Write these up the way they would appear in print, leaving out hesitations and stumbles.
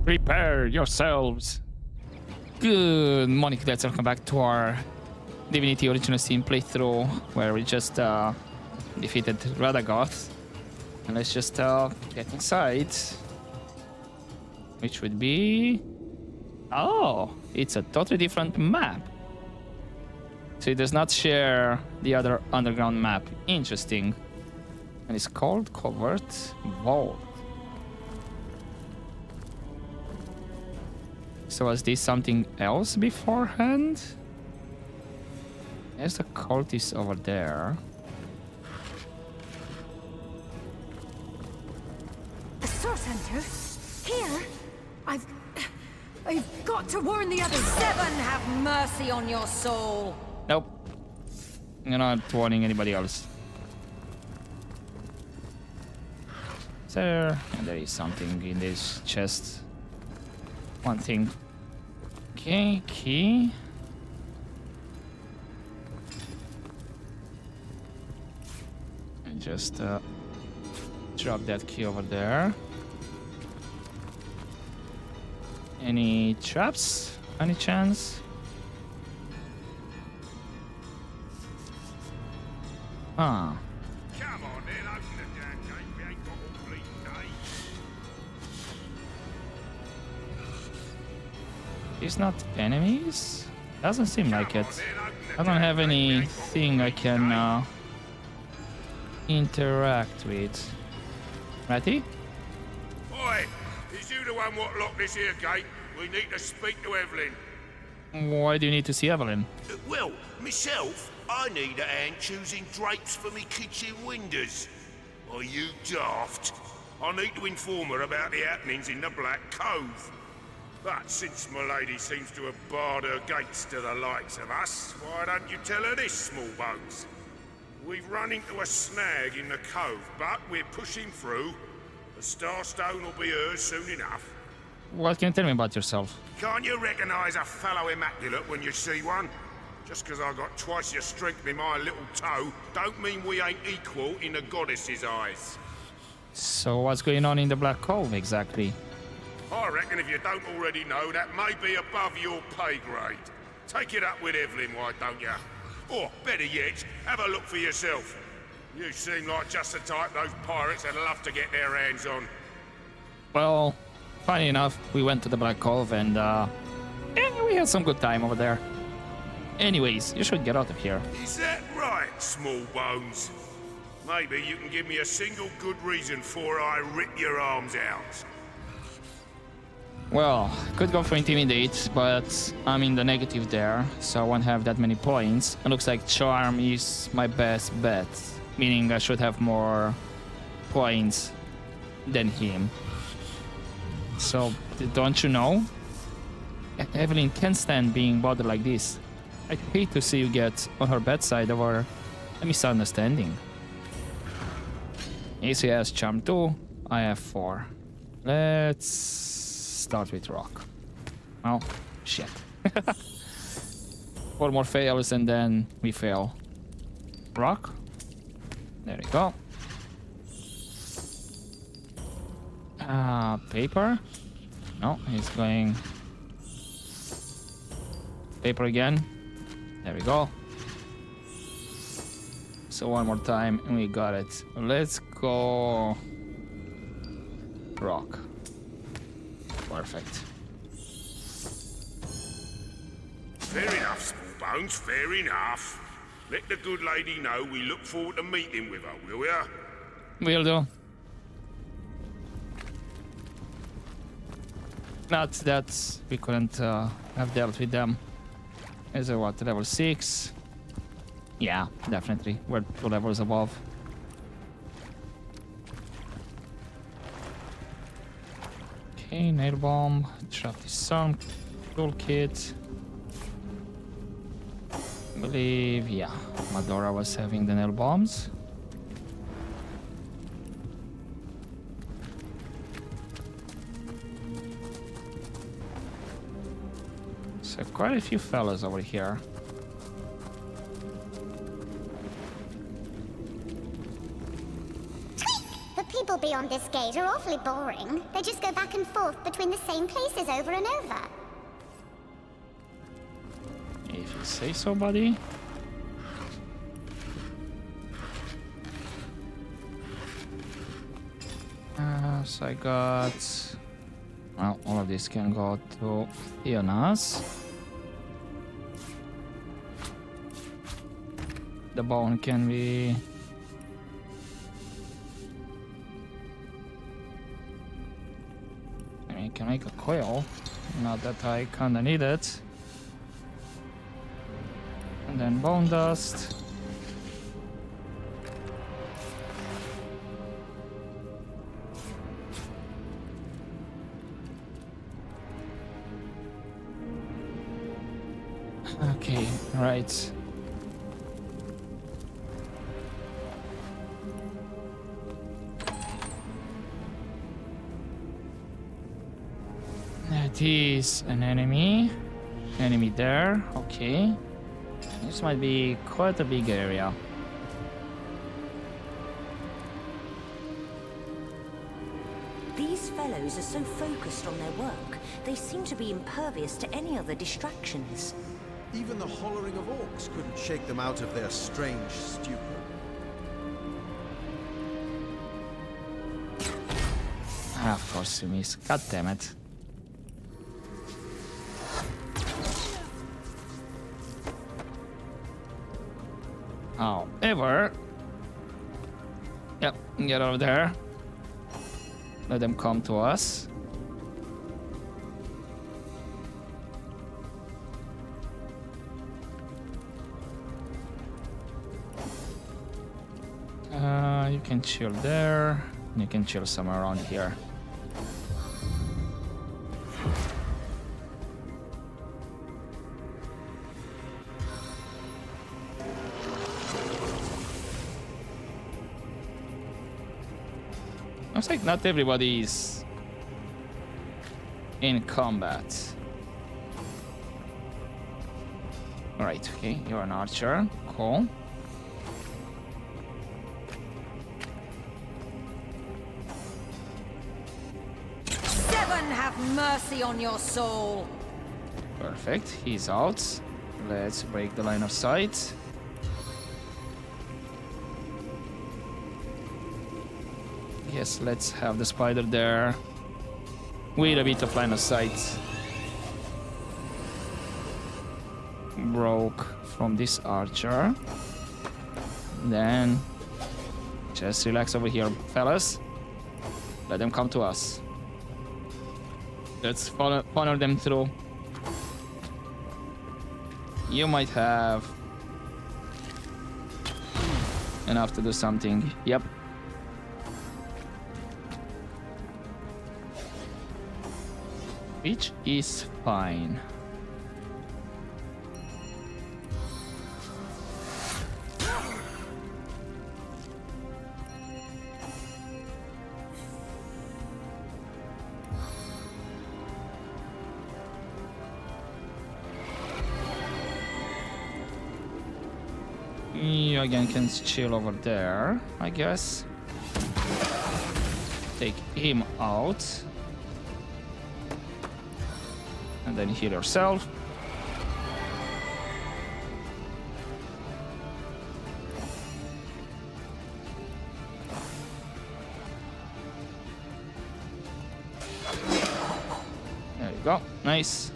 Prepare yourselves. Good morning, guys. Welcome back to our Divinity Original Sin playthrough, where we just defeated Radagoth. And let's just get inside. Which would be... Oh, it's a totally different map. So it does not share the other underground map. Interesting. And it's called Covert Vault. So was this something else beforehand? There's the cultist over there. A Source Hunter? Here? I've got to warn the others. Seven, have mercy on your soul. Nope. I'm not warning anybody else. There, and there is something in this chest. One thing. Okay, key. And just drop that key over there. Any traps? Any chance? Ah. Come on then, open the damn gate. We ain't got all bleeding day. It's not enemies? Doesn't seem like it. I don't have anything I can interact with. Ready? Oi, is you the one what locked this here gate? We need to speak to Evelyn. Why do you need to see Evelyn? Well, myself, I need a hand choosing drapes for me kitchen windows. Are you daft? I need to inform her about the happenings in the Black Cove. But since my lady seems to have barred her gates to the likes of us, why don't you tell her this, small bones? We've run into a snag in the cove, but we're pushing through. The Starstone will be hers soon enough. What can you tell me about yourself? Can't you recognise a fellow immaculate when you see one? Just 'cause I got twice your strength in my little toe, don't mean we ain't equal in the goddess's eyes. So what's going on in the Black Cove exactly? I reckon if you don't already know, that may be above your pay grade. Take it up with Evelyn, why don't you? Or, better yet, have a look for yourself. You seem like just the type those pirates would love to get their hands on. Well, funny enough, we went to the Black Cove and yeah, we had some good time over there. Anyways, you should get out of here. Is that right, small bones? Maybe you can give me a single good reason for I rip your arms out. Well, could go for Intimidate, but I'm in the negative there, so I won't have that many points. It looks like Charm is my best bet, meaning I should have more points than him. So, don't you know? Evelyn can't stand being bothered like this. I'd hate to see you get on her bedside over a misunderstanding. AC has Charm 2, I have 4. Let's start with Rock. Oh, shit. 4 more fails and then we fail. Rock. There we go. Paper. No, he's going... Paper again. There we go. So one more time and we got it. Let's go... Rock. Perfect. Fair enough, small bones, fair enough. Let the good lady know we look forward to meeting with her, will ya? Will do. Not that we couldn't have dealt with them. Is it what, level 6? Yeah, definitely. We're 2 levels above. Okay, nail bomb, trap disarm, toolkit. I believe, yeah, Madora was having the nail bombs. So quite a few fellas over here. The people beyond this gate are awfully boring. They just go back and forth between the same places over and over. If you say so, buddy. So I got... Well, all of this can go to Ionas. The bone can be... I mean, can make a coil. Not that I kinda need it. And then bone dust. Okay, right. That is an enemy. Enemy there, okay. This might be quite a big area. These fellows are so focused on their work, they seem to be impervious to any other distractions. Even the hollering of orcs couldn't shake them out of their strange stupor. Ah, of course you miss. God damn it. However... Yep, get over there. Let them come to us. You can chill there. You can chill somewhere around here. Looks like not everybody is in combat. Alright, okay, you're an archer. Cool. Have mercy on your soul. Perfect, he's out. Let's break the line of sight. Yes, let's have the spider there with a bit of line of sight. Broke from this archer. Then just relax over here, fellas. Let them come to us. Let's funnel them through. You might have enough to do something. Yep. Which is fine. You again can chill over there, I guess. Take him out. And then heal yourself. There you go. Nice.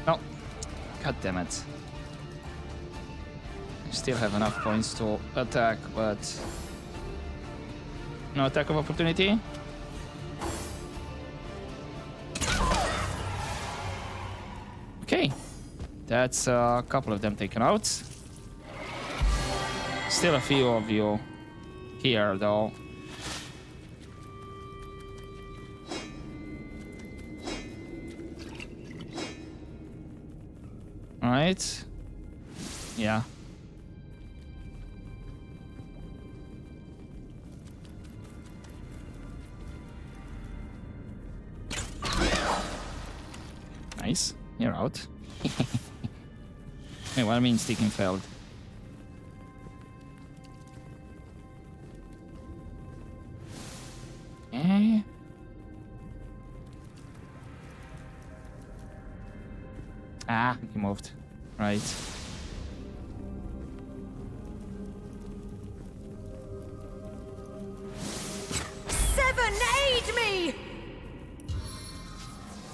No. God damn it. Still have enough points to attack, but no attack of opportunity. Okay, that's a couple of them taken out. Still a few of you here, though. All right. Yeah. Nice, you're out. Hey, what I mean sticking failed. Ah, he moved. Right. Seven, aid me!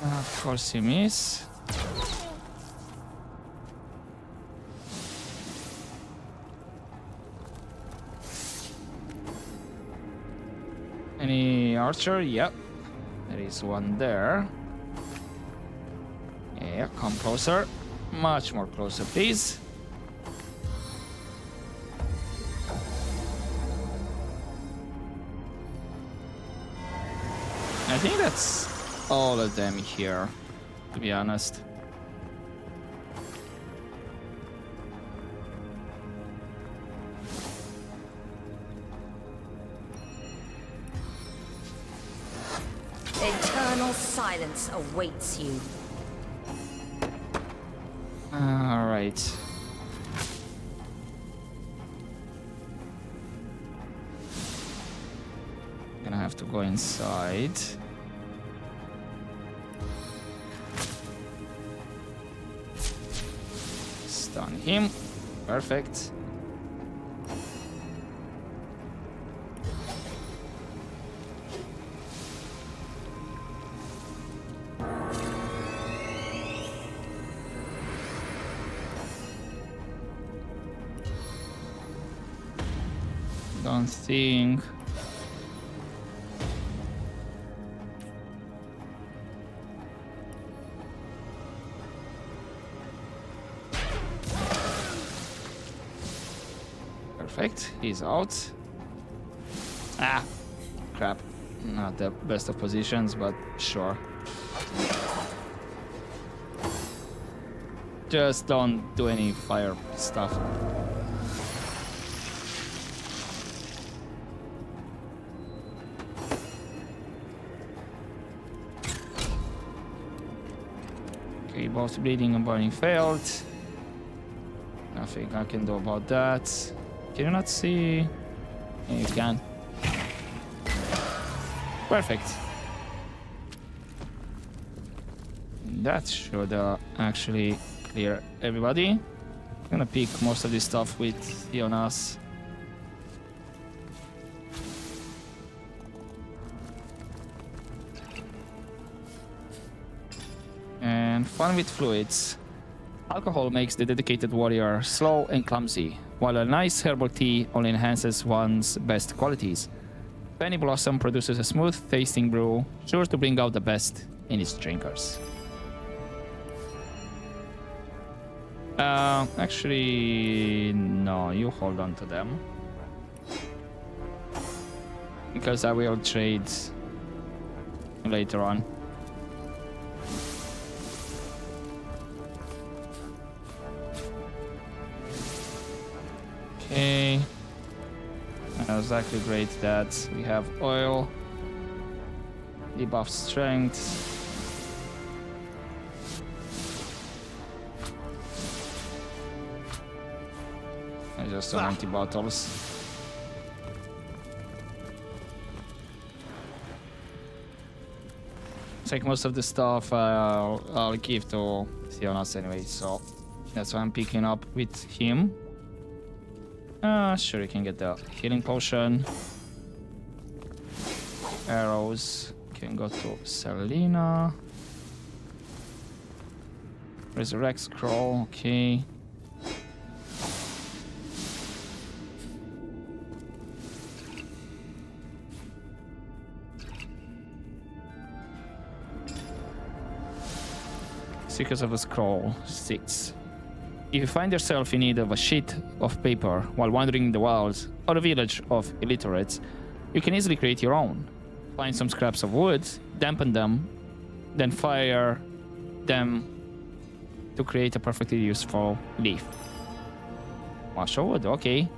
Of course you miss. Any archer? Yep. There is one there. Yeah, come closer. Much more closer, please. I think that's all of them here, to be honest. Eternal silence awaits you. All right. Gonna have to go inside. Stun him. Perfect. Don't think. Perfect. He's out. Ah, crap. Not the best of positions, but sure. Just don't do any fire stuff. Okay, both bleeding and burning failed. Nothing I can do about that. Can you not see? Yeah, you can. Perfect. That should actually clear everybody. I'm gonna pick most of this stuff with Jonas. And fun with fluids. Alcohol makes the dedicated warrior slow and clumsy, while a nice herbal tea only enhances one's best qualities. Penny Blossom produces a smooth tasting brew, sure to bring out the best in its drinkers. Actually, no, you hold on to them. Because I will trade later on. Okay. That's exactly great that we have oil. Debuff strength. And just some empty bottles. Take most of the stuff I'll give to Theonas anyway, so that's why I'm picking up with him. Sure, you can get the healing potion. Arrows can go to Selena. Resurrect scroll, okay. Seekers of a Scroll, 6. If you find yourself in need of a sheet of paper while wandering in the wilds or a village of illiterates, you can easily create your own. Find some scraps of wood, dampen them, then fire them to create a perfectly useful leaf. Marshall wood, okay.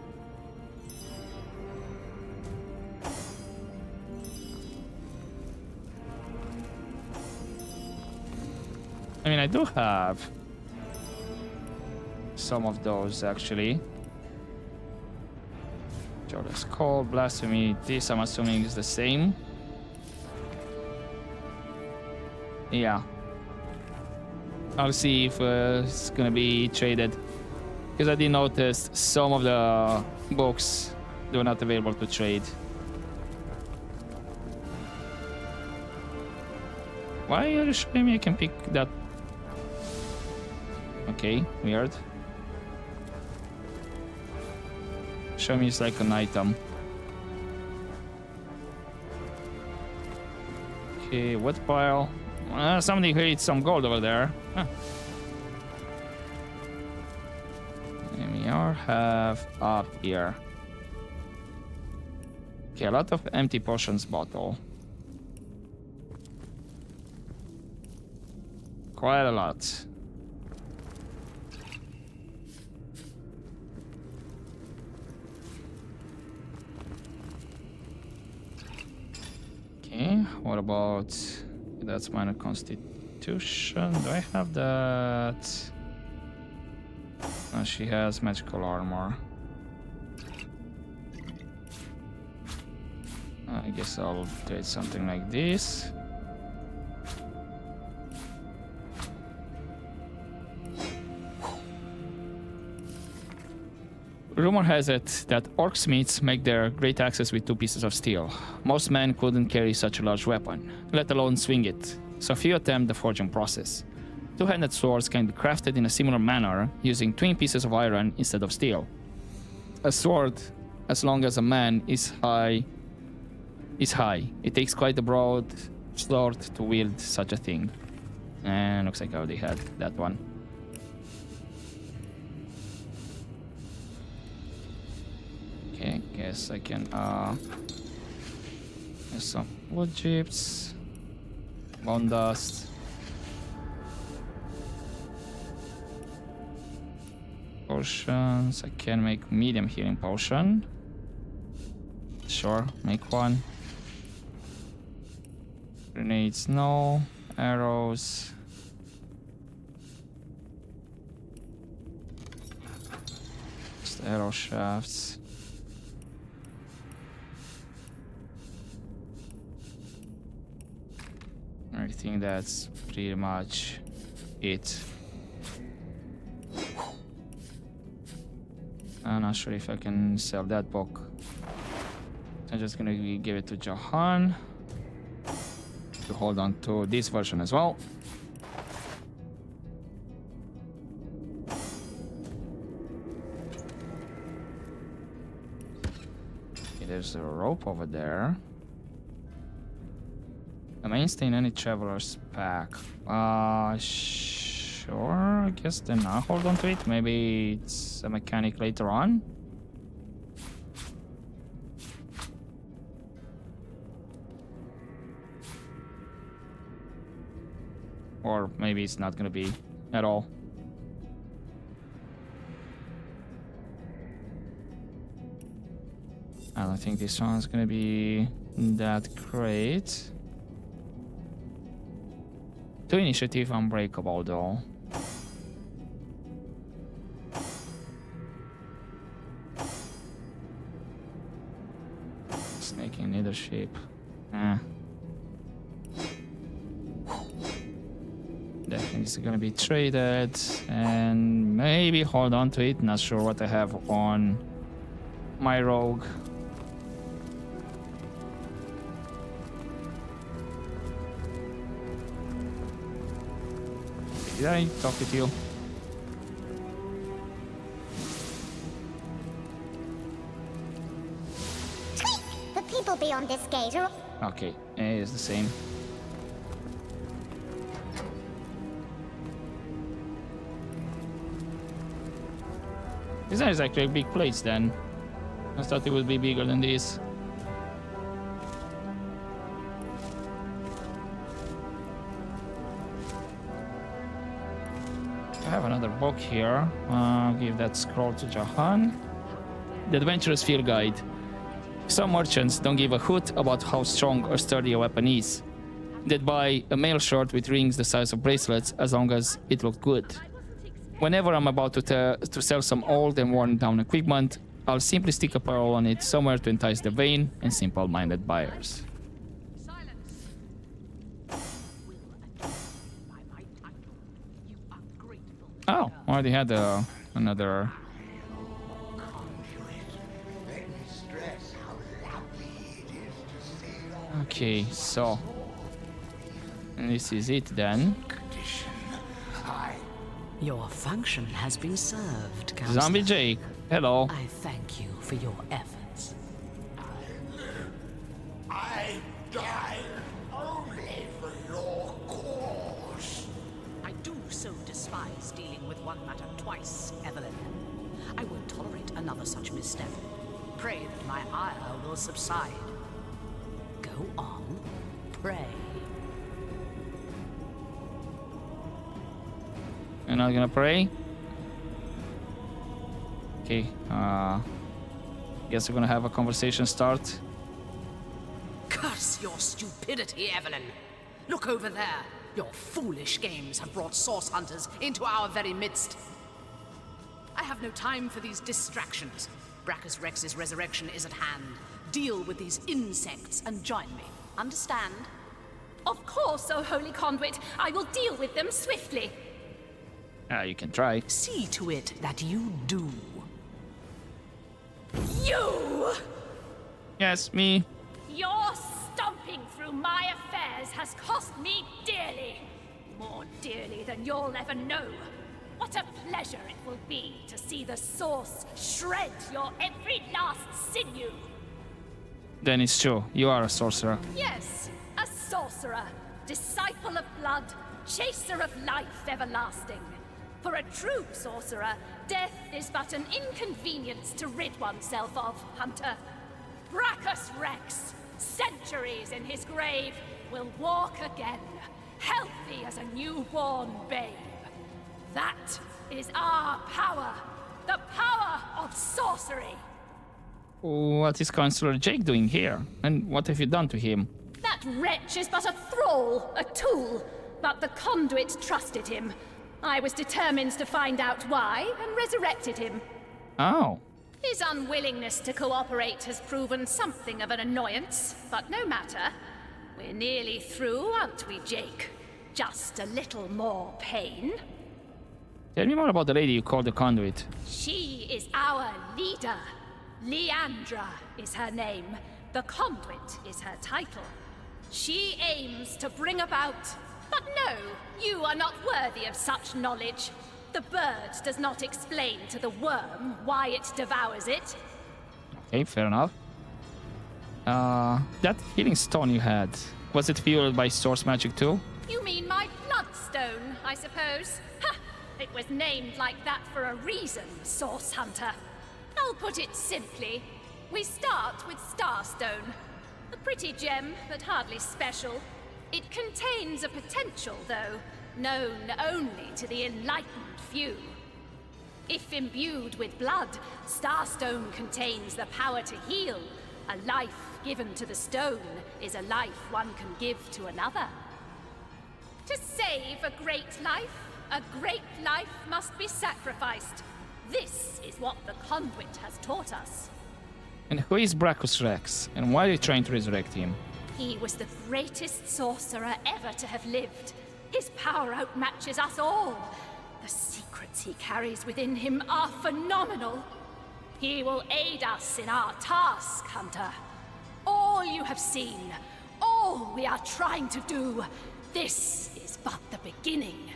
I mean, I do have some of those actually. Jordan's Call, Blasphemy. This I'm assuming is the same. I'll see if it's gonna be traded. Because I did notice some of the books they were not available to trade. Why are you showing me I can pick that? Okay, weird. Show me it's like an item. Okay, wood pile. Somebody created some gold over there. Huh. And we have up here. Okay, a lot of empty potions bottle. Quite a lot. Okay, what about... That's minor constitution. Do I have that? No, she has magical armor. I guess I'll trade something like this. Rumor has it that orc smiths make their great axes with 2 pieces of steel. Most men couldn't carry such a large weapon, let alone swing it, so few attempt the forging process. 2-handed swords can be crafted in a similar manner, using twin pieces of iron instead of steel. A sword, as long as a man is high. It takes quite a broad sword to wield such a thing. And looks like I already had that one. Okay, guess I can there's some wood chips, bone dust, potions. I can make medium healing potion. Sure, make one. Grenades, no. Arrows. Just arrow shafts. I think that's pretty much it. I'm not sure if I can sell that book. I'm just gonna give it to Jahan to hold on to this version as well. Okay, there's a rope over there. A mainstay in any traveler's pack. Sure, I guess then I'll hold on to it. Maybe it's a mechanic later on. Or maybe it's not gonna be at all. I don't think this one's gonna be that great. 2 initiative unbreakable though. Snake in leadership. Definitely it's gonna be traded and maybe hold on to it. Not sure what I have on my rogue. Did I talk with you? The people beyond this gate are... Okay, it is the same. This is actually a big place then. I thought it would be bigger than this. I have another book here. Give that scroll to Jahan. The Adventurer's Field Guide. Some merchants don't give a hoot about how strong or sturdy a weapon is. They'd buy a mail shirt with rings the size of bracelets as long as it looked good. Whenever I'm about to sell some old and worn down equipment, I'll simply stick a pearl on it somewhere to entice the vain and simple-minded buyers. Oh, already had another. Okay, so this is it then. Your function has been served, Counselor. Zombie Jake, hello. I thank you for your efforts. I died only for your cause. I do so despise dealing with one matter twice, Evelyn. I won't tolerate another such misstep. Pray that my ire will subside. Go on, pray. You're not gonna pray? Okay, guess we're gonna have a conversation start. Curse your stupidity, Evelyn. Look over there. Your foolish games have brought source hunters into our very midst. I have no time for these distractions. Brachus Rex's resurrection is at hand. Deal with these insects and join me. Understand? Of course, O Holy Conduit. I will deal with them swiftly. You can try. See to it that you do. You! Yes, me. Your stomping through my affairs has cost me dearly. More dearly than you'll ever know. What a pleasure it will be to see the Source shred your every last sinew. Then it's true. You are a sorcerer. Yes, a sorcerer, disciple of blood, chaser of life everlasting. For a true sorcerer, death is but an inconvenience to rid oneself of, Hunter. Brachus Rex, centuries in his grave, will walk again, healthy as a newborn babe. That is our power, the power of sorcery. What is Counselor Jake doing here? And what have you done to him? That wretch is but a thrall, a tool, but the conduit trusted him. I was determined to find out why and resurrected him. Oh. His unwillingness to cooperate has proven something of an annoyance, but no matter. We're nearly through, aren't we, Jake? Just a little more pain. Tell me more about the lady you called the conduit. She is our leader. Leandra is her name. The conduit is her title. She aims to bring about... But no, you are not worthy of such knowledge. The bird does not explain to the worm why it devours it. Okay, fair enough. That healing stone you had, was it fueled by source magic too? You mean my bloodstone, I suppose? Ha! It was named like that for a reason, Source Hunter. I'll put it simply. We start with Starstone. A pretty gem, but hardly special. It contains a potential, though, known only to the enlightened few. If imbued with blood, Starstone contains the power to heal. A life given to the stone is a life one can give to another. To save a great life must be sacrificed. This is what the conduit has taught us. And who is Brachus Rex? And why are you trying to resurrect him? He was the greatest sorcerer ever to have lived. His power outmatches us all. The secrets he carries within him are phenomenal. He will aid us in our task, Hunter. All you have seen, all we are trying to do, this is but the beginning.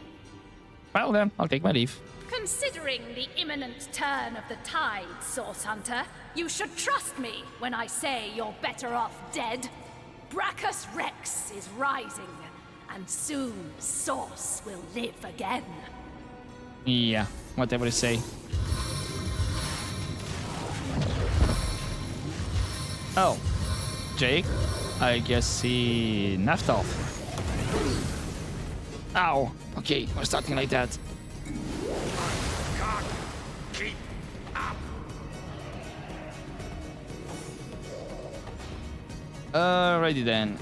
Well then, I'll take my leave. Considering the imminent turn of the tide, Source Hunter, you should trust me when I say you're better off dead. Brachus Rex is rising, and soon Source will live again. Yeah, whatever you say. Oh, Jake? I guess he naffed off. Ow! Okay, we're starting like that. God, keep up. Alrighty then.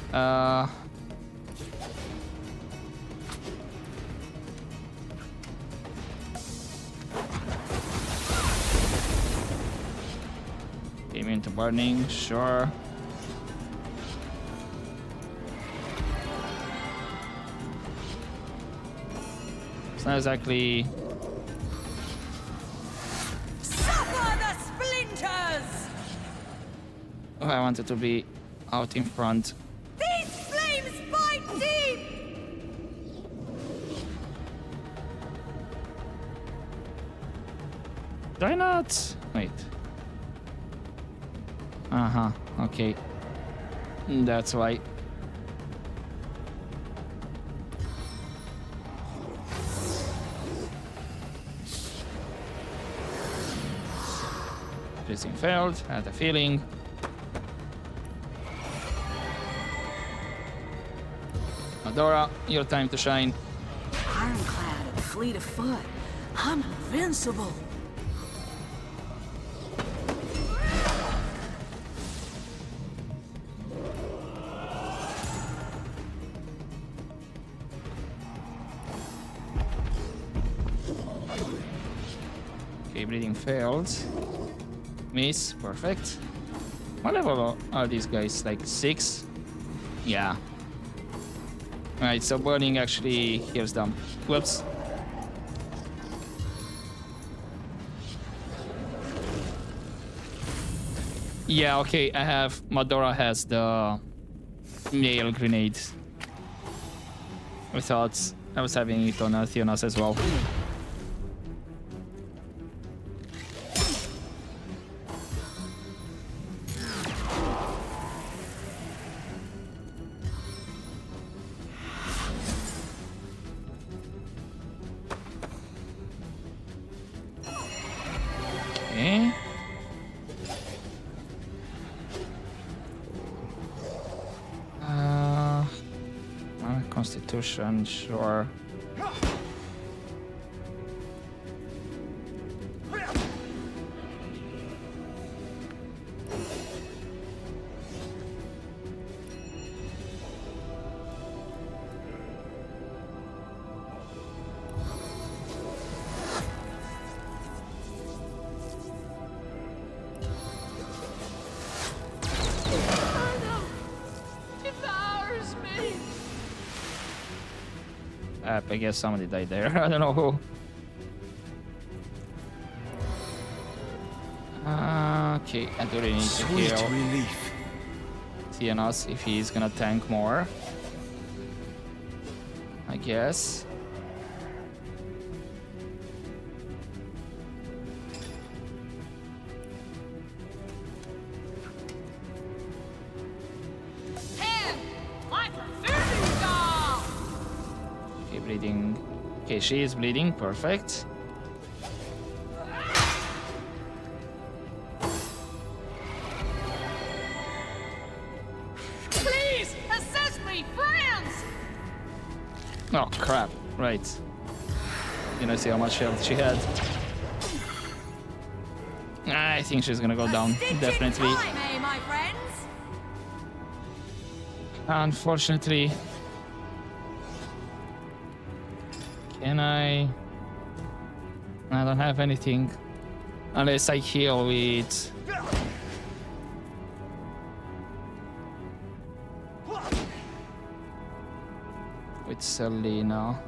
Came into burning, sure. It's not exactly I wanted to be out in front. These flames bite deep! Did I not? Wait. Uh-huh, okay. That's why. Freezing failed, I had a feeling. Adora, your time to shine. Ironclad and fleet of foot. I'm invincible. Okay, bleeding failed. Miss, perfect. What level are these guys? Like 6? Yeah. Alright, so burning actually heals them. Whoops. Yeah, okay, Madora has the mail grenade. I thought I was having it on Artheonas as well. Okay. Constitution, sure. I guess somebody died there. I don't know who. Okay, I do really need to heal relief. Theonos if he's gonna tank more. I guess. Bleeding. Okay, she is bleeding. Perfect. Please assist me, friends! Oh crap! Right. You know, see how much health she had. I think she's gonna go down. Definitely. Time, eh, my friends? Unfortunately. Can I don't have anything. Unless I heal with... with Selena.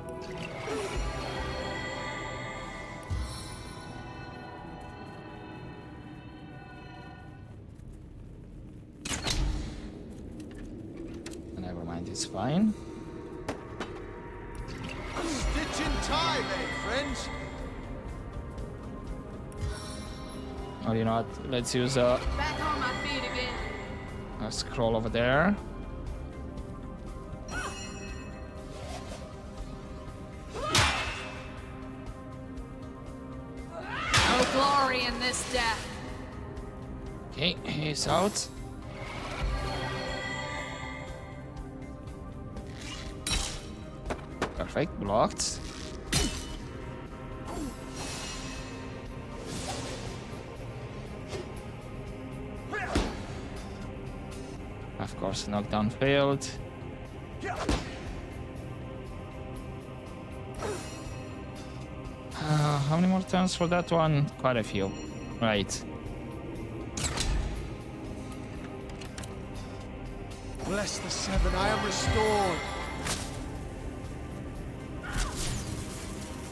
Never mind, it's fine. Stitch in time, eh, friends? Or you know what? Let's use a Back on my feet again. scroll over there. No glory in this death. Okay, he's out. Perfect, blocked. Of course, knockdown failed. How many more turns for that one? Quite a few. Right. Bless the seven, I am restored.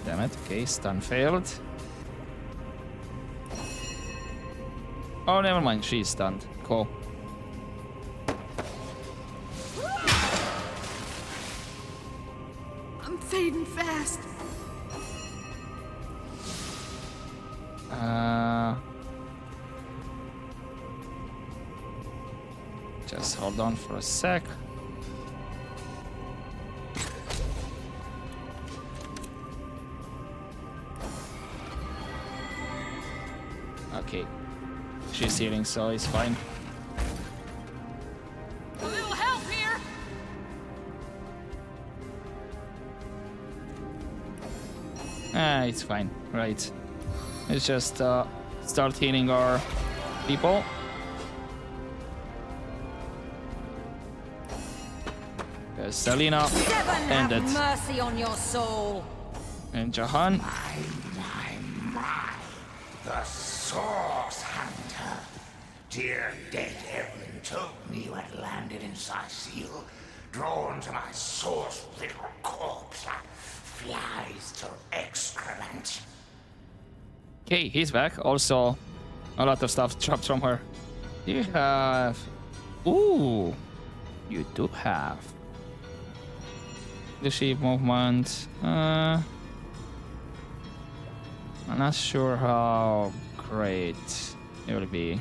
Damn it. Okay, stun failed. Oh, never mind. She's stunned. Cool. fading fast. Just hold on for a sec. Okay. She's healing, so it's fine. A little help here. It's fine. Right. Let's just start healing our people. There's Selena and Have mercy on your soul. and Jahan. My, the Source Hunter. Dear dead Evelyn told me you had landed in Sicil, drawn to my source-little corpse like flies to excrement. Okay, he's back. Also, a lot of stuff dropped from her. You have... Ooh, you do have... the sheep movement. I'm not sure how great it will be.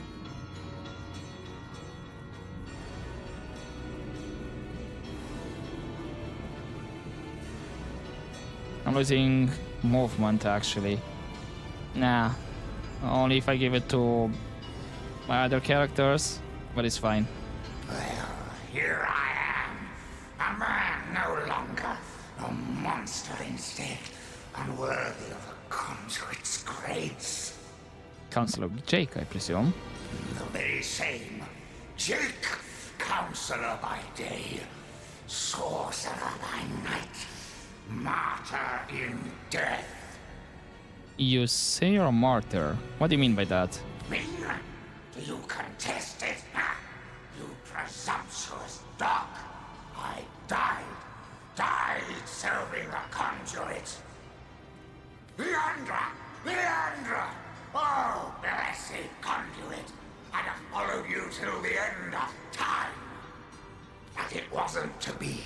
I'm losing movement actually. Nah, only if I give it to my other characters, but it's fine. Well, here I am. A man no longer. A monster instead. Unworthy of a conduit's grace. Counselor Jake, I presume. The very same. Jake, counselor by day, sorcerer by night, martyr in death. You say you're a martyr. What do you mean by that? Me? Do you contest it? Huh? You presumptuous dog. I died serving the conduit. Leandra! Oh, blessed conduit. I'd have followed you till the end of time. But it wasn't to be.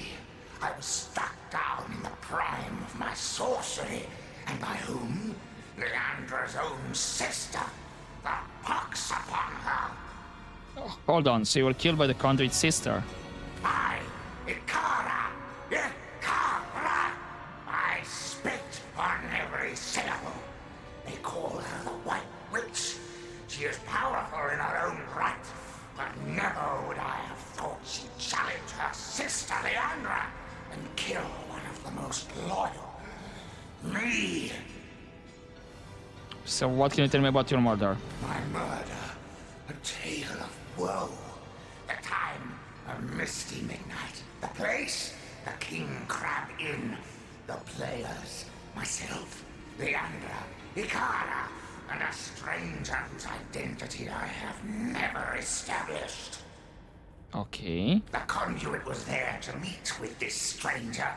I was struck down in the prime of my sorcery. And by whom? Leandra's own sister. The pox upon her. Hold on, so you were killed by the conduit sister. I, Ikara! I spit on every syllable. They call her the White Witch. She is powerful in her own right, but never would I have thought she'd challenge her sister Leandra and kill one of the most loyal. Me! So what can you tell me about your murder? My murder, a tale of woe. The time, a misty midnight. The place, the King Crab Inn. The players, myself, Leandra, Ikara, and a stranger whose identity I have never established. Okay. The conduit was there to meet with this stranger,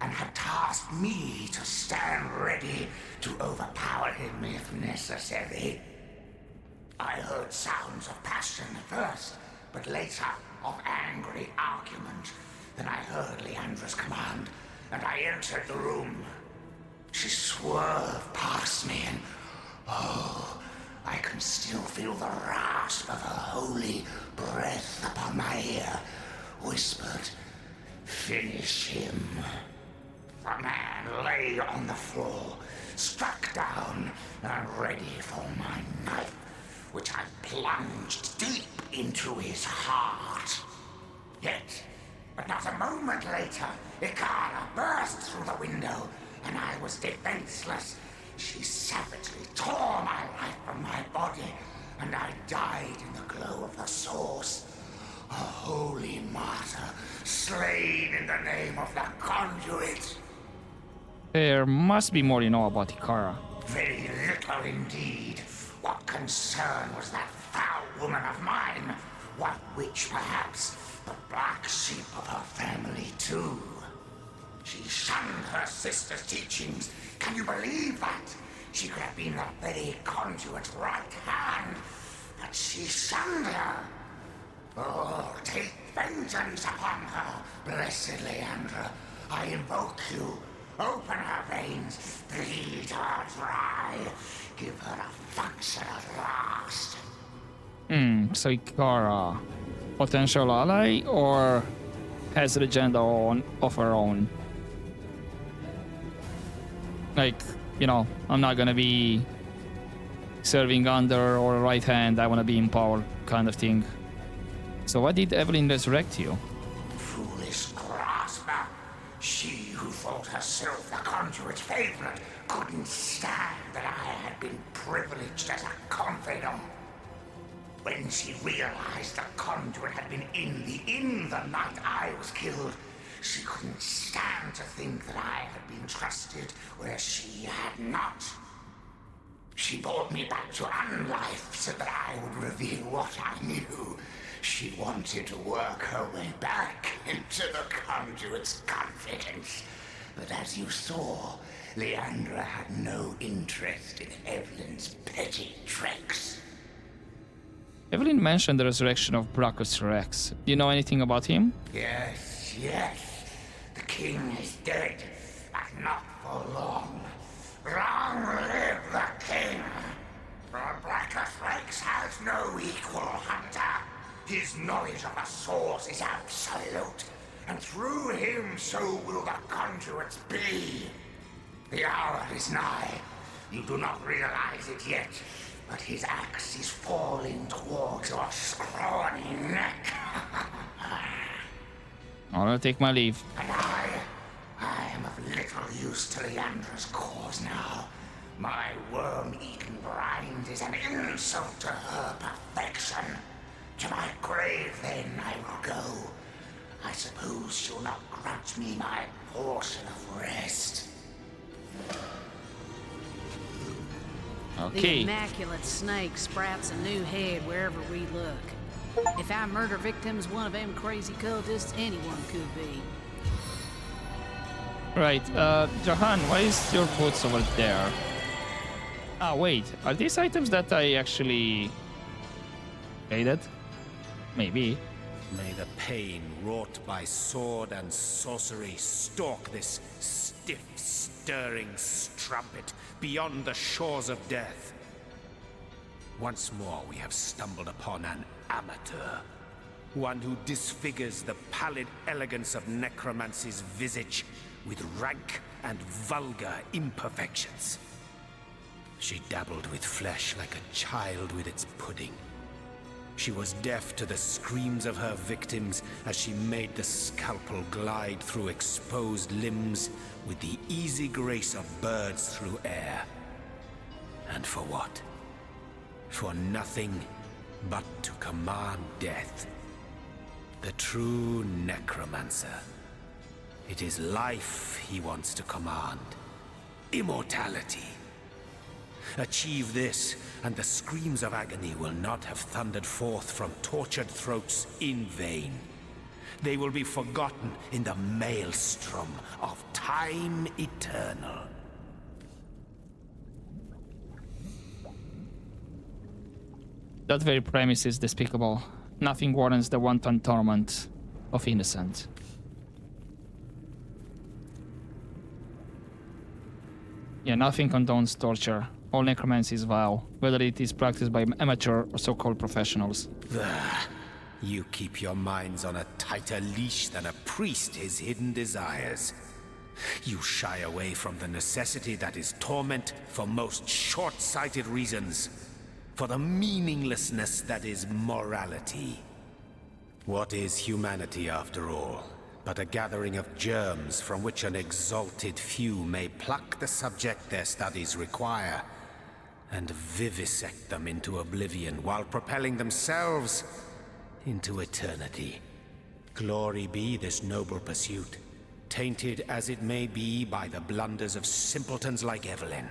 and had tasked me to stand ready to overpower him if necessary. I heard sounds of passion at first, but later of angry argument. Then I heard Leandra's command, and I entered the room. She swerved past me, and oh, I can still feel the rasp of her holy breath upon my ear, whispered, "Finish him." The man lay on the floor, struck down and ready for my knife, which I plunged deep into his heart. Yet, but not a moment later, Ikara burst through the window, and I was defenseless. She savagely tore my life from my body, and I died in the glow of the source. A holy martyr, slain in the name of the conduit. There must be more you know about Ikara. Very little indeed. What concern was that foul woman of mine? What witch, perhaps? The black sheep of her family, too. She shunned her sister's teachings. Can you believe that? She could have been the very conduit's right hand, but she shunned her. Oh, take vengeance upon her, blessed Leandra. I invoke you. Open her veins, bleed her dry. Give her a function at last. So Ikara, potential ally or has an agenda of her own? Like, you know, I'm not gonna be serving under or right hand, I wanna be in power kind of thing. So why did Evelyn resurrect you? Foolish grasper. She who thought herself the conduit's favorite couldn't stand that I had been privileged as a confidant. When she realized the conduit had been in the inn the night I was killed, she couldn't stand to think that I had been trusted where she had not. She brought me back to unlife so that I would reveal what I knew. She wanted to work her way back into the conduit's confidence. But as you saw, Leandra had no interest in Evelyn's petty tricks. Evelyn mentioned the resurrection of Brachus Rex. Do you know anything about him? Yes, yes. The king is dead, but not for long. Long live the king! For Brachus Rex has no equal, Hunter. His knowledge of the source is absolute, and through him so will the conduits be. The hour is nigh. You do not realize it yet, but his axe is falling towards your scrawny neck. I'll take my leave. And I am of little use to Leandra's cause now. My worm-eaten rind is an insult to her perfection. To my grave, then, I will go. I suppose she'll not grudge me my portion of rest. The Okay. immaculate snake sprouts a new head wherever we look. If our murder victim's one of them crazy cultists, anyone could be. Right, Jahan, why is your boots over there? Ah, wait, are these items that I actually traded? Maybe. May the pain wrought by sword and sorcery stalk this stiff, stirring strumpet beyond the shores of death. Once more we have stumbled upon an amateur. One who disfigures the pallid elegance of necromancy's visage with rank and vulgar imperfections. She dabbled with flesh like a child with its pudding. She was deaf to the screams of her victims as she made the scalpel glide through exposed limbs with the easy grace of birds through air. And for what? For nothing but to command death. The true necromancer. It is life he wants to command. Immortality. Achieve this, and the screams of agony will not have thundered forth from tortured throats in vain. They will be forgotten in the maelstrom of time eternal. That very premise is despicable. Nothing warrants the wanton torment of innocent. Yeah, nothing condones torture. All necromancy is vile, whether it is practiced by amateur or so-called professionals. You keep your minds on a tighter leash than a priest his hidden desires. You shy away from the necessity that is torment for most short-sighted reasons, for the meaninglessness that is morality. What is humanity, after all, but a gathering of germs from which an exalted few may pluck the subject their studies require and vivisect them into oblivion while propelling themselves into eternity. Glory be this noble pursuit, tainted as it may be by the blunders of simpletons like Evelyn.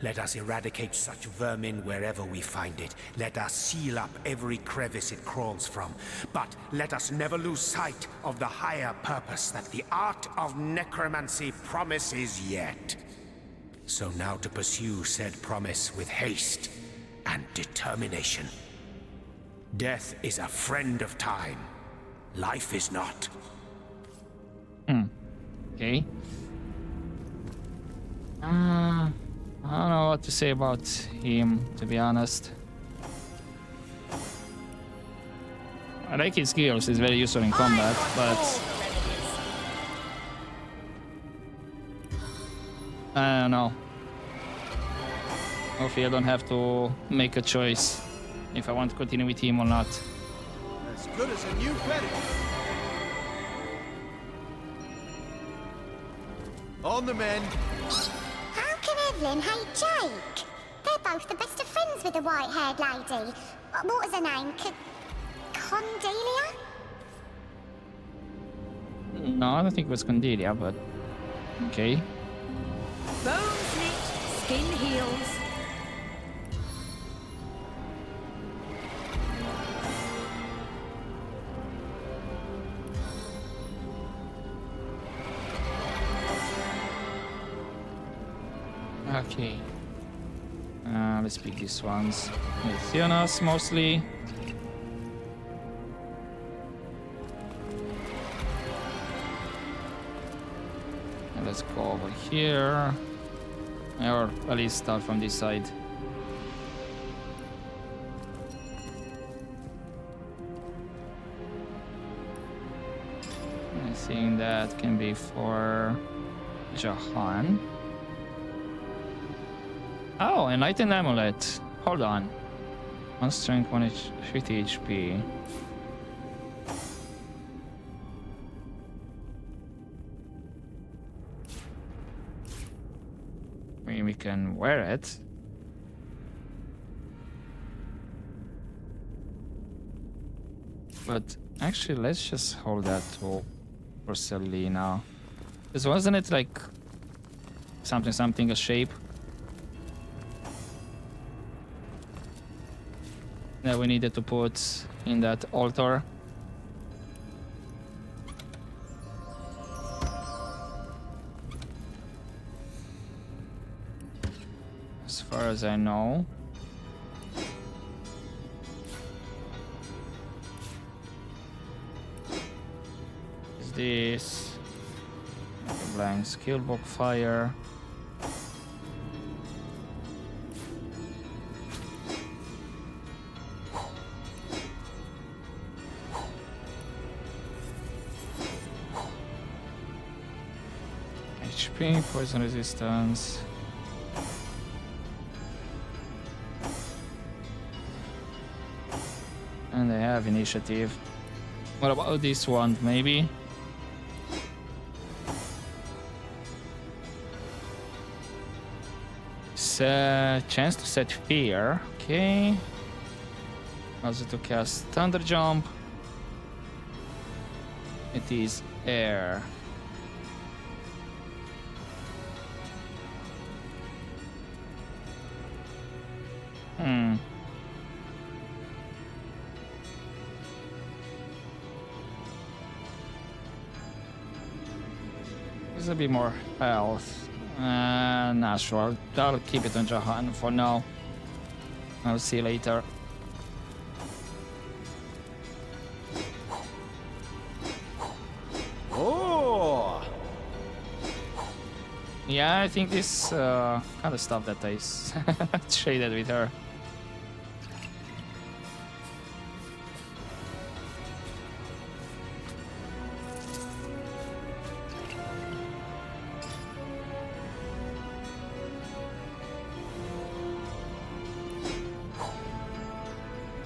Let us eradicate such vermin wherever we find it. Let us seal up every crevice it crawls from. But let us never lose sight of the higher purpose that the art of necromancy promises yet. So now to pursue said promise with haste and determination. Death is a friend of time. Life is not. Okay. to say about him, to be honest. I like his skills, he's very useful in combat, but I don't know. Hopefully I don't have to make a choice if I want to continue with him or not. As good as a new penny. On the men. How can Evelyn hate Jake? They're both the best of friends with the white-haired lady. What was her name? Condelia? No, I don't think it was Condelia, but okay. Bones knit, skin heals. Okay. Let's pick these ones. Theonas mostly. And let's go over here. Or at least start from this side. I think that can be for Jahan. Oh, Enlightened Amulet. Hold on. 1 strength, 50 HP. I mean, we can wear it. But actually, let's just hold that for Selena. Because wasn't it like something, a shape? That we needed to put in that altar. As far as I know. Is this a blank skill book fire? HP, poison resistance. And they have initiative. What about this one, maybe? Chance to set fear. Okay. Also to cast Thunder Jump. It is air. There's a bit more health. Not sure. I'll keep it on Jahan for now. I'll see you later. Oh! Yeah, I think this kind of stuff that I traded with her.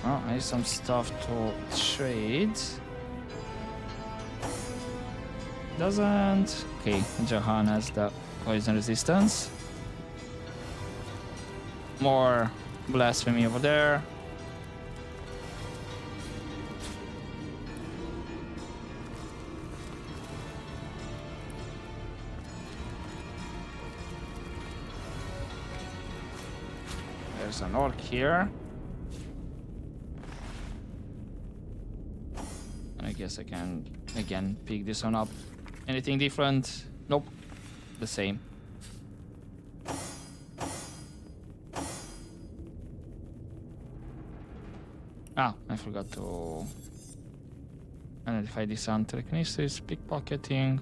Oh, I need some stuff to trade. Doesn't. Okay, Jahan has the poison resistance. More blasphemy over there. There's an orc here. And I guess I can again pick this one up. Anything different? Nope. The same. Ah, I forgot to identify this on telekinesis, pickpocketing.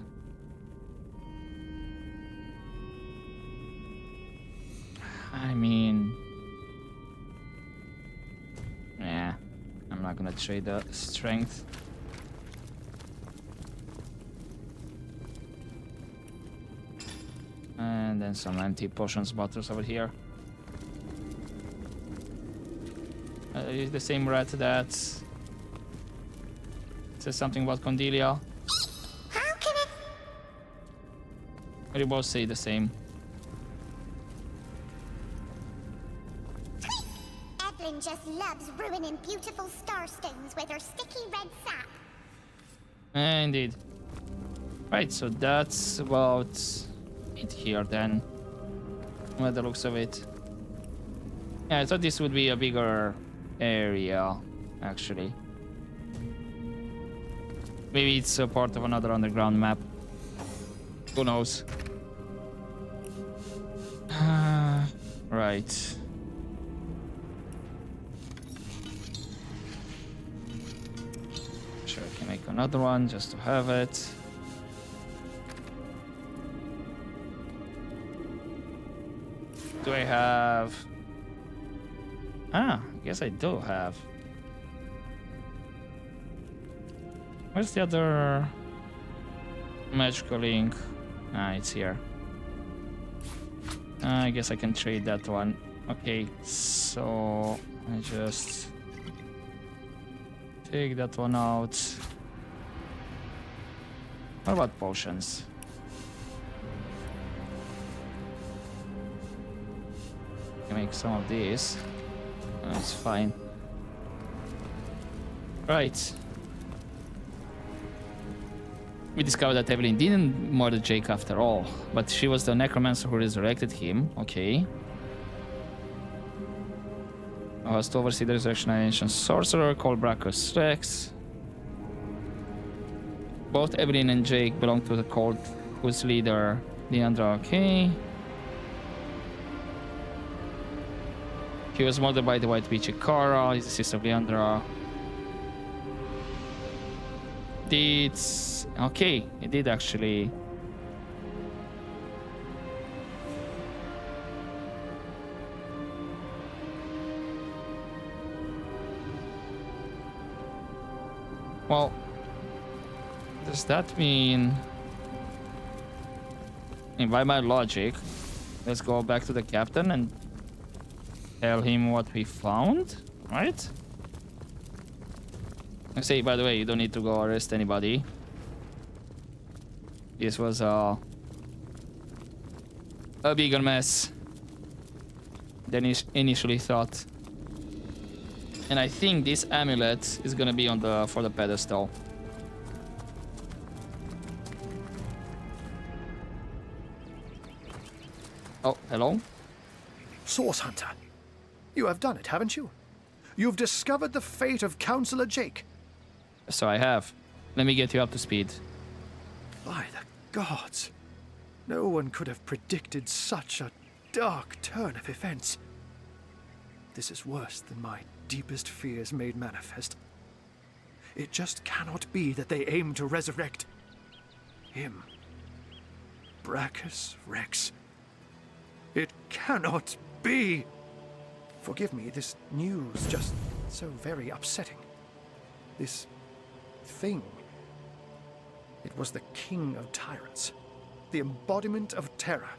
I mean... Yeah, I'm not gonna trade the strength. And then some empty potions bottles over here. Is the same rat that says something about Condelia? How can it... Or you both say the same? Evelyn just loves ruining beautiful starstones with her sticky red sap. Indeed. Right, so that's about it here then. By the looks of it. Yeah, I thought this would be a bigger area, actually. Maybe it's a part of another underground map. Who knows? Right. Sure, I can make another one just to have it. Do I have... I guess I do have. Where's the other magical ink? It's here. I guess I can trade that one. Okay, so I just take that one out. What about potions? I can make some of these. That's fine. Right. We discovered that Evelyn didn't murder Jake after all, but she was the necromancer who resurrected him. Okay. I was to oversee the resurrection of an ancient sorcerer called Brachus Rex. Both Evelyn and Jake belong to the cult whose leader, Leandra. Okay. He was murdered by the White Witch Ikara. He's the sister of Leandra. Okay, it did actually. Well, does that mean... by my logic, let's go back to the captain and tell him what we found, right? I say, by the way, you don't need to go arrest anybody. This was a bigger mess than initially thought. And I think this amulet is gonna be on for the pedestal. Oh, hello? Source Hunter, you have done it, haven't you? You've discovered the fate of Counselor Jake. So I have. Let me get you up to speed. By the gods, no one could have predicted such a dark turn of events. This is worse than my deepest fears made manifest. It just cannot be that they aim to resurrect him. Brachus Rex. It cannot be! Forgive me, this news just so very upsetting. This thing. It was the king of tyrants, the embodiment of terror.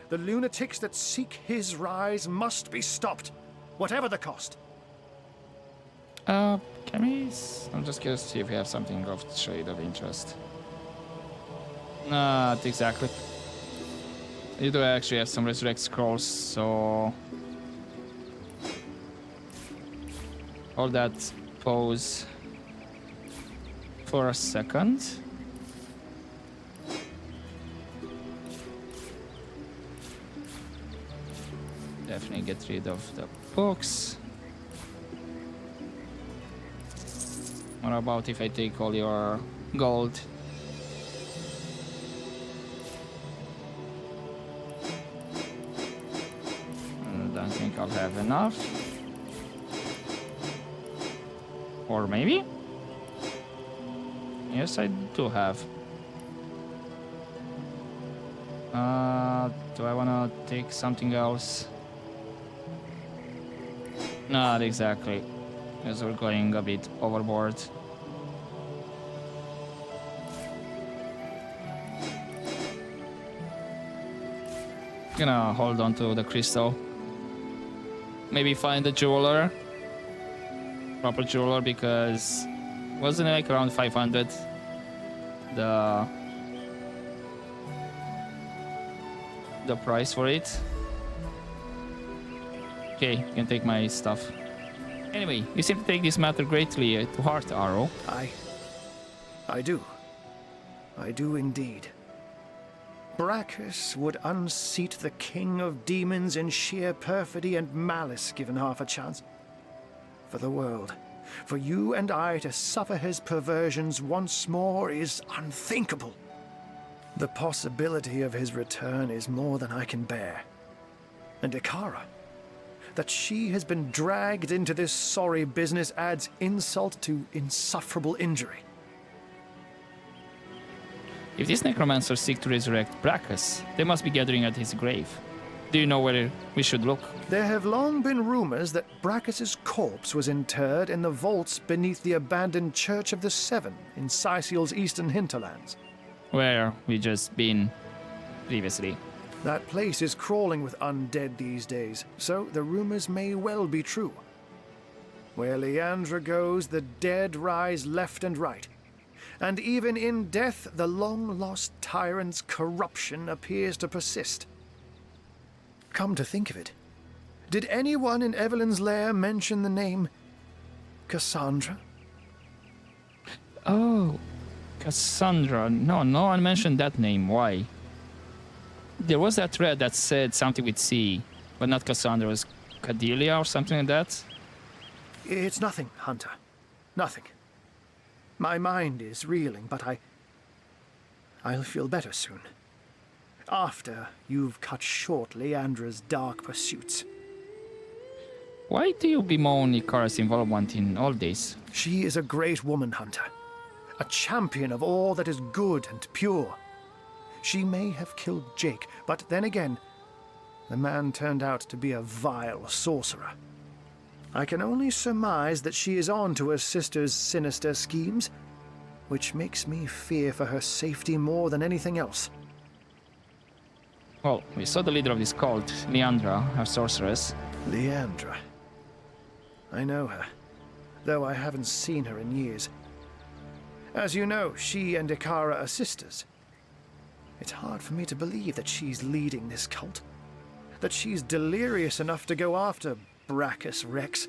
The lunatics that seek his rise must be stopped, whatever the cost. Can we... I'm just curious to see if we have something of trade of interest. Not exactly. You do actually have some resurrect scrolls, so... hold that pose for a second. Definitely get rid of the books. What about if I take all your gold? I don't think I'll have enough. Or maybe? Yes, I do have. Do I wanna take something else? Not exactly, because we're going a bit overboard. Gonna hold on to the crystal. Maybe find a jeweler. Proper jeweler, because wasn't it like around 500? The price for it. Okay, you can take my stuff. Anyway, you seem to take this matter greatly to heart, Arrow. I do. I do indeed. Brachus would unseat the king of demons in sheer perfidy and malice given half a chance. For the world, for you and I to suffer his perversions once more is unthinkable. The possibility of his return is more than I can bear. And Ikara, that she has been dragged into this sorry business adds insult to insufferable injury. If these necromancers seek to resurrect Brachus, they must be gathering at his grave. Do you know where we should look? There have long been rumors that Brachus's corpse was interred in the vaults beneath the abandoned Church of the Seven in Sicil's eastern hinterlands. Where we just been previously. That place is crawling with undead these days, so the rumors may well be true. Where Leandra goes, the dead rise left and right. And even in death, the long-lost tyrant's corruption appears to persist. Come to think of it, did anyone in Evelyn's lair mention the name Cassandra? Oh, Cassandra. No one mentioned that name. Why? There was that thread that said something with C, but not Cassandra. It was Cadelia or something like that? It's nothing, Hunter. Nothing. My mind is reeling, but I'll feel better soon. After you've cut short Leandra's dark pursuits. Why do you bemoan Ikara's involvement in all this? She is a great woman, Hunter. A champion of all that is good and pure. She may have killed Jake, but then again, the man turned out to be a vile sorcerer. I can only surmise that she is on to her sister's sinister schemes, which makes me fear for her safety more than anything else. Well, we saw the leader of this cult, Leandra, our sorceress. Leandra. I know her, though I haven't seen her in years. As you know, she and Ikara are sisters. It's hard for me to believe that she's leading this cult. That she's delirious enough to go after Brachus Rex.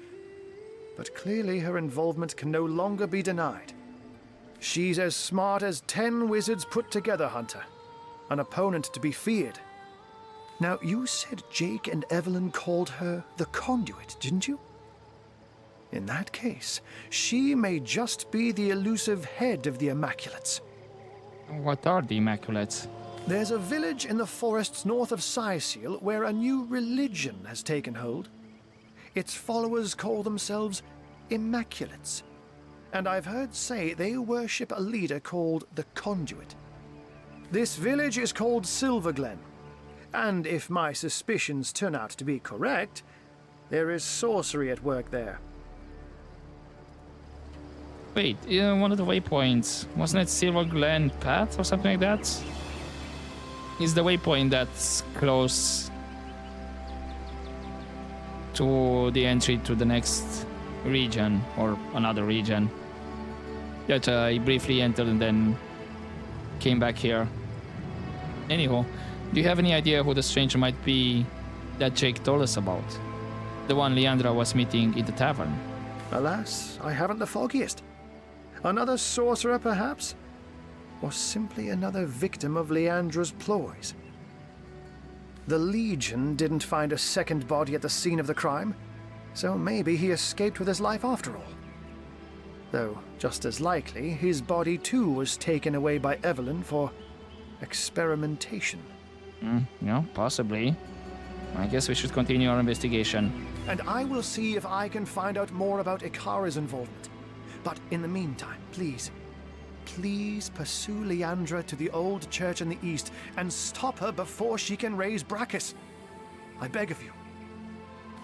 But clearly her involvement can no longer be denied. She's as smart as 10 wizards put together, Hunter. An opponent to be feared. Now, you said Jake and Evelyn called her the Conduit, didn't you? In that case, she may just be the elusive head of the Immaculates. What are the Immaculates? There's a village in the forests north of Sicil where a new religion has taken hold. Its followers call themselves Immaculates. And I've heard say they worship a leader called the Conduit. This village is called Silverglen. And if my suspicions turn out to be correct, there is sorcery at work there. Wait, one of the waypoints, wasn't it Silver Glen Path or something like that? Is the waypoint that's close to the entry to the next region or another region that I briefly entered and then came back here. Anyhow, do you have any idea who the stranger might be that Jake told us about? The one Leandra was meeting in the tavern? Alas, I haven't the foggiest. Another sorcerer, perhaps? Or simply another victim of Leandra's ploys? The Legion didn't find a second body at the scene of the crime, so maybe he escaped with his life after all. Though, just as likely, his body too was taken away by Evelyn for experimentation. Yeah, possibly. I guess we should continue our investigation. And I will see if I can find out more about Ikara's involvement. But in the meantime, please please pursue Leandra to the old church in the east and stop her before she can raise Brachus? I beg of you.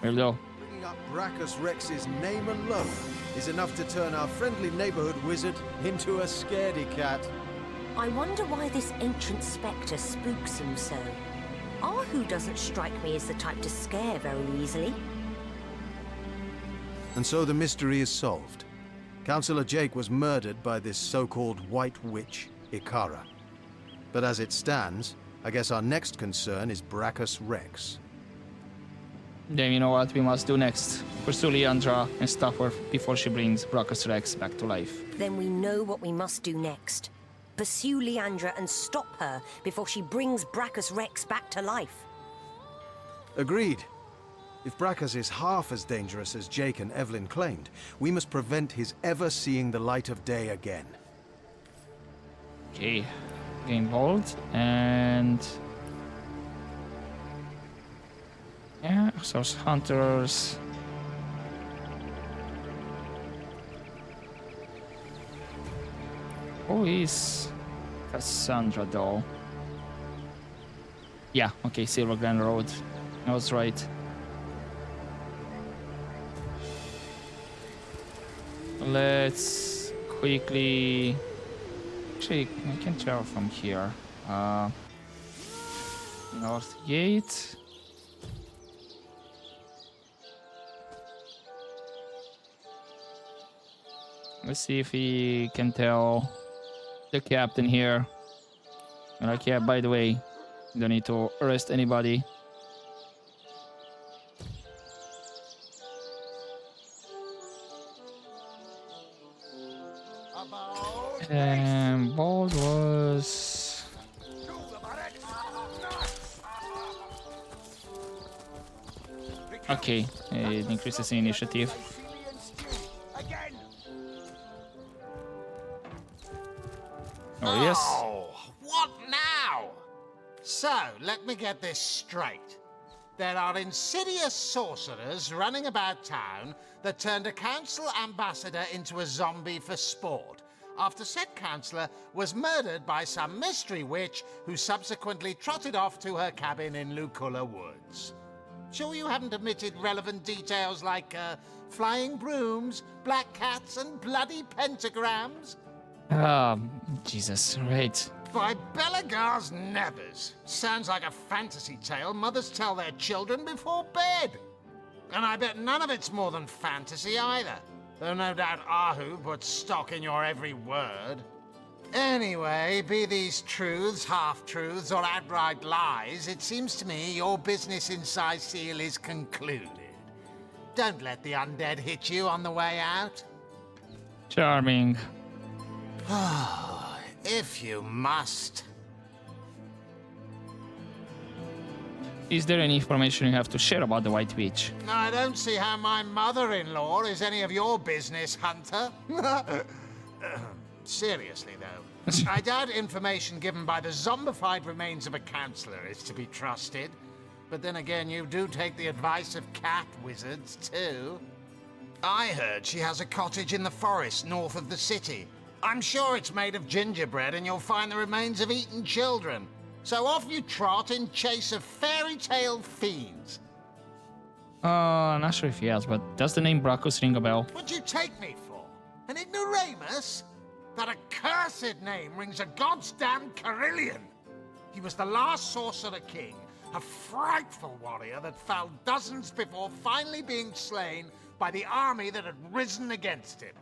Will do. Bringing up Brachus Rex's name alone is enough to turn our friendly neighborhood wizard into a scaredy cat. I wonder why this ancient spectre spooks him so. Ahu doesn't strike me as the type to scare very easily. And so the mystery is solved. Councillor Jake was murdered by this so-called White Witch, Ikara. But as it stands, I guess our next concern is Brachus Rex. Then you know what we must do next. Pursue Leandra and stop her before she brings Brachus Rex back to life. Then we know what we must do next. Pursue Leandra and stop her before she brings Brachus Rex back to life. Agreed. If Brachus is half as dangerous as Jake and Evelyn claimed, we must prevent his ever seeing the light of day again. Okay, game bold and yeah, source hunters. Who is Cassandra though? Yeah, okay, Silver Glen Road. I was right. Let's quickly... Actually, I can travel from here. North Gate. Let's see if he can tell the captain here. Like, yeah, by the way, you don't need to arrest anybody. And bold was... Okay, it increases the initiative. Oh, yes. Oh, what now? So, let me get this straight. There are insidious sorcerers running about town that turned a council ambassador into a zombie for sport, after said councillor was murdered by some mystery witch who subsequently trotted off to her cabin in Luculla Woods. Sure you haven't omitted relevant details like flying brooms, black cats, and bloody pentagrams? Jesus, right. By Belagar's nevers. Sounds like a fantasy tale mothers tell their children before bed. And I bet none of it's more than fantasy either. Though no doubt Ahu puts stock in your every word. Anyway, be these truths, half-truths, or outright lies, it seems to me your business in Cyseal is concluded. Don't let the undead hit you on the way out. Charming. If you must. Is there any information you have to share about the White Witch? I don't see how my mother-in-law is any of your business, Hunter. Seriously, though, I doubt information given by the zombified remains of a councillor is to be trusted. But then again, you do take the advice of cat wizards, too. I heard she has a cottage in the forest north of the city. I'm sure it's made of gingerbread and you'll find the remains of eaten children. So off you trot in chase of fairy tale fiends. Not sure if he has, but does the name Brachus ring a bell? What'd you take me for? An ignoramus? That accursed name rings a goddamn Carillion. He was the last Sorcerer King, a frightful warrior that fell dozens before finally being slain by the army that had risen against him.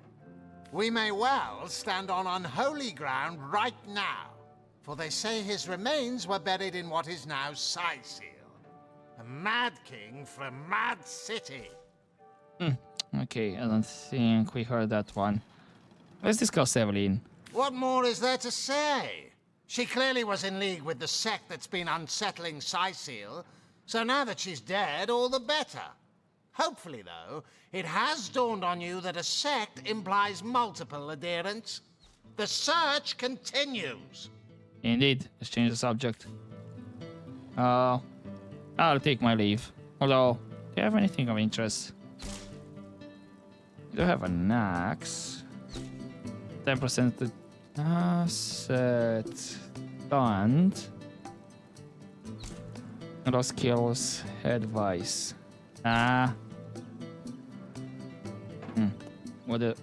We may well stand on unholy ground right now, for they say his remains were buried in what is now Cyseal, a mad king from a mad city. Okay, I don't think we heard that one. Let's discuss Evelyn. What more is there to say? She clearly was in league with the sect that's been unsettling Cyseal, so now that she's dead, all the better. Hopefully, though, it has dawned on you that a sect implies multiple adherents. The search continues. Indeed, let's change the subject. I'll take my leave. Although, do you have anything of interest? You do have an axe. 10% Set stunned. Lost skills, advice.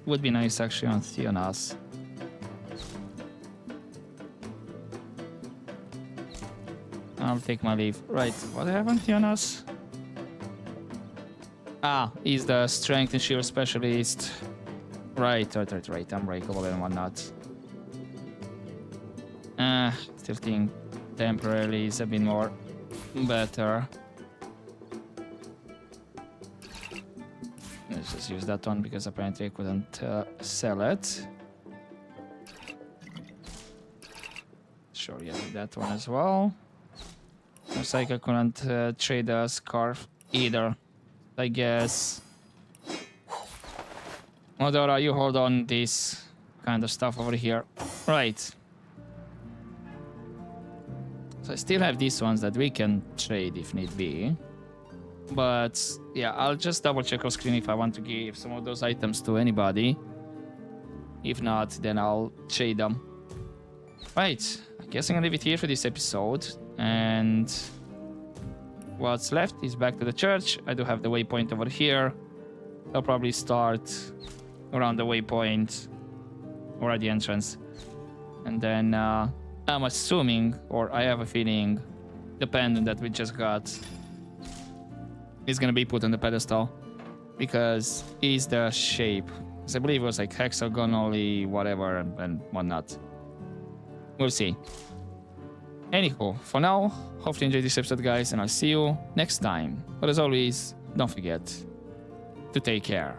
Would be nice actually on Theonas. I'll take my leave. Right, what happened, Theonas? He's the strength and shield specialist. Right. Unbreakable and whatnot. Still think temporarily is a bit more better. Let's just use that one because apparently I couldn't sell it. Sure, yeah, that one as well. Looks like I couldn't trade a scarf either. I guess. Modora, you hold on this kind of stuff over here. Right. So I still have these ones that we can trade if need be. But yeah, I'll just double check off screen if I want to give some of those items to anybody. If not, then I'll trade them. Right, I guess I'm gonna leave it here for this episode. And what's left is back to the church. I do have the waypoint over here. I'll probably start around the waypoint or at the entrance. And then I'm assuming, or I have a feeling, the pendant that we just got is gonna be put on the pedestal because it's the shape. So I believe it was like hexagonally, whatever, and whatnot. We'll see. Anywho, for now, hopefully you enjoyed this episode, guys, and I'll see you next time. But as always, don't forget to take care.